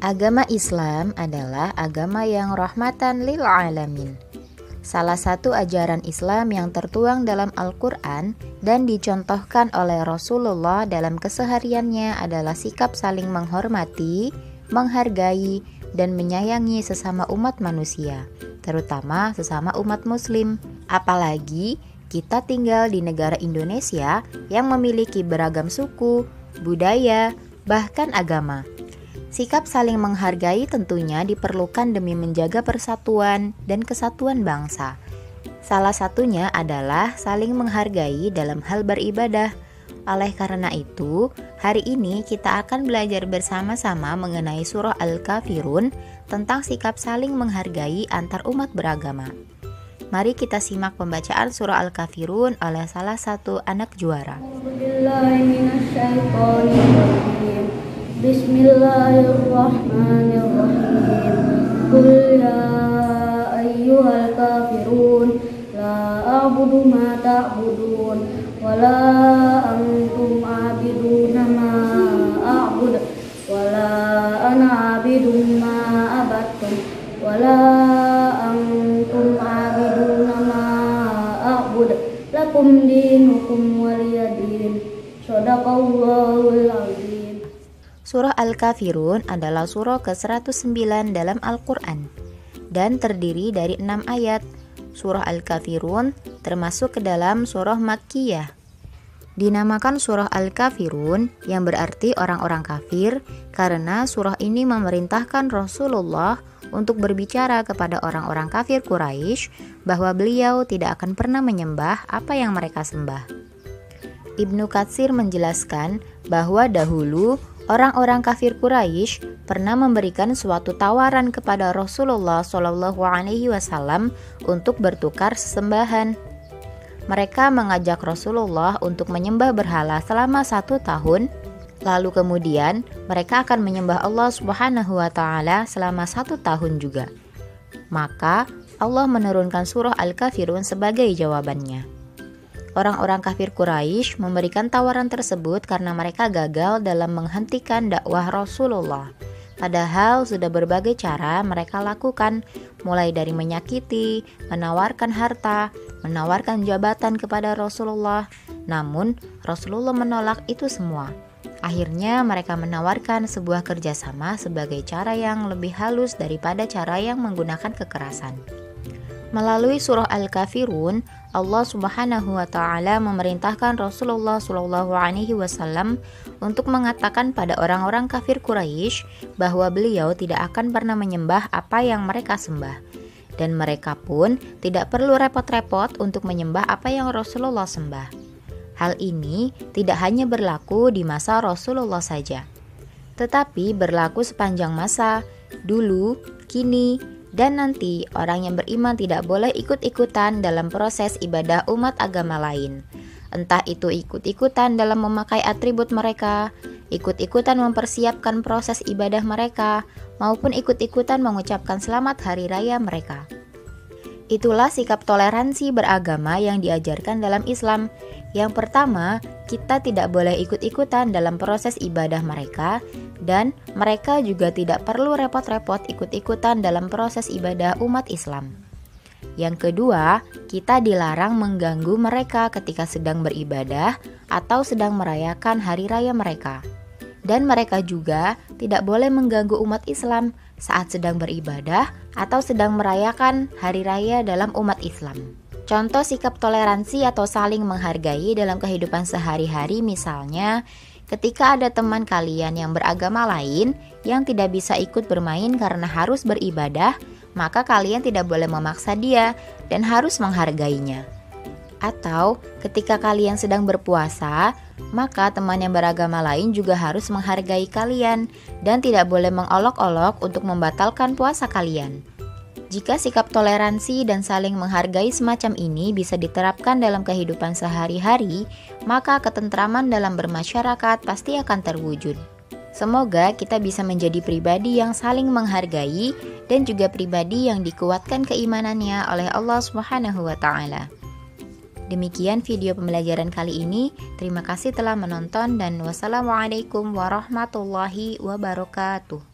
Agama Islam adalah agama yang rahmatan lil alamin. Salah satu ajaran Islam yang tertuang dalam Al-Quran dan dicontohkan oleh Rasulullah dalam kesehariannya adalah sikap saling menghormati, menghargai, dan menyayangi sesama umat manusia, terutama sesama umat muslim. Apalagi kita tinggal di negara Indonesia yang memiliki beragam suku, budaya, bahkan agama. Sikap saling menghargai tentunya diperlukan demi menjaga persatuan dan kesatuan bangsa. Salah satunya adalah saling menghargai dalam hal beribadah. Oleh karena itu, hari ini kita akan belajar bersama-sama mengenai surah Al-Kafirun tentang sikap saling menghargai antar umat beragama. Mari kita simak pembacaan surah Al-Kafirun oleh salah satu anak juara. Bismillahirrahmanirrahim. Qul ya ayyuhal kafirun la a'budu ma ta'budun wa la antum a'biduna ma a'bud wa la ana a'bidu ma abattum wa la antum a'biduna ma a'bud lakum dinukum waliyadin. Shadaqallahul azim. Surah Al-Kafirun adalah surah ke-109 dalam Al-Quran dan terdiri dari 6 ayat. Surah Al-Kafirun termasuk ke dalam surah Makkiyah. Dinamakan surah Al-Kafirun yang berarti orang-orang kafir karena surah ini memerintahkan Rasulullah untuk berbicara kepada orang-orang kafir Quraisy bahwa beliau tidak akan pernah menyembah apa yang mereka sembah. Ibnu Katsir menjelaskan bahwa dahulu orang-orang kafir Quraisy pernah memberikan suatu tawaran kepada Rasulullah SAW untuk bertukar sesembahan. Mereka mengajak Rasulullah untuk menyembah berhala selama 1 tahun, lalu kemudian mereka akan menyembah Allah Subhanahu wa Ta'ala selama 1 tahun juga. Maka Allah menurunkan surah Al-Kafirun sebagai jawabannya. Orang-orang kafir Quraisy memberikan tawaran tersebut karena mereka gagal dalam menghentikan dakwah Rasulullah. Padahal sudah berbagai cara mereka lakukan, mulai dari menyakiti, menawarkan harta, menawarkan jabatan kepada Rasulullah. Namun Rasulullah menolak itu semua. Akhirnya mereka menawarkan sebuah kerjasama sebagai cara yang lebih halus daripada cara yang menggunakan kekerasan. Melalui surah Al-Kafirun, Allah Subhanahu wa Ta'ala memerintahkan Rasulullah SAW untuk mengatakan pada orang-orang kafir Quraisy bahwa beliau tidak akan pernah menyembah apa yang mereka sembah, dan mereka pun tidak perlu repot-repot untuk menyembah apa yang Rasulullah sembah. Hal ini tidak hanya berlaku di masa Rasulullah saja, tetapi berlaku sepanjang masa, dulu, kini, dan nanti orang yang beriman tidak boleh ikut-ikutan dalam proses ibadah umat agama lain. Entah itu ikut-ikutan dalam memakai atribut mereka, ikut-ikutan mempersiapkan proses ibadah mereka, maupun ikut-ikutan mengucapkan selamat hari raya mereka. Itulah sikap toleransi beragama yang diajarkan dalam Islam. Yang pertama, kita tidak boleh ikut-ikutan dalam proses ibadah mereka, dan mereka juga tidak perlu repot-repot ikut-ikutan dalam proses ibadah umat Islam. Yang kedua, kita dilarang mengganggu mereka ketika sedang beribadah atau sedang merayakan hari raya mereka. Dan mereka juga tidak boleh mengganggu umat Islam saat sedang beribadah atau sedang merayakan hari raya dalam umat Islam. Contoh sikap toleransi atau saling menghargai dalam kehidupan sehari-hari misalnya, ketika ada teman kalian yang beragama lain yang tidak bisa ikut bermain karena harus beribadah, maka kalian tidak boleh memaksa dia dan harus menghargainya. Atau ketika kalian sedang berpuasa, maka teman yang beragama lain juga harus menghargai kalian dan tidak boleh mengolok-olok untuk membatalkan puasa kalian. Jika sikap toleransi dan saling menghargai semacam ini bisa diterapkan dalam kehidupan sehari-hari, maka ketentraman dalam bermasyarakat pasti akan terwujud. Semoga kita bisa menjadi pribadi yang saling menghargai dan juga pribadi yang dikuatkan keimanannya oleh Allah Subhanahu wa Ta'ala. Demikian video pembelajaran kali ini. Terima kasih telah menonton dan wassalamualaikum warahmatullahi wabarakatuh.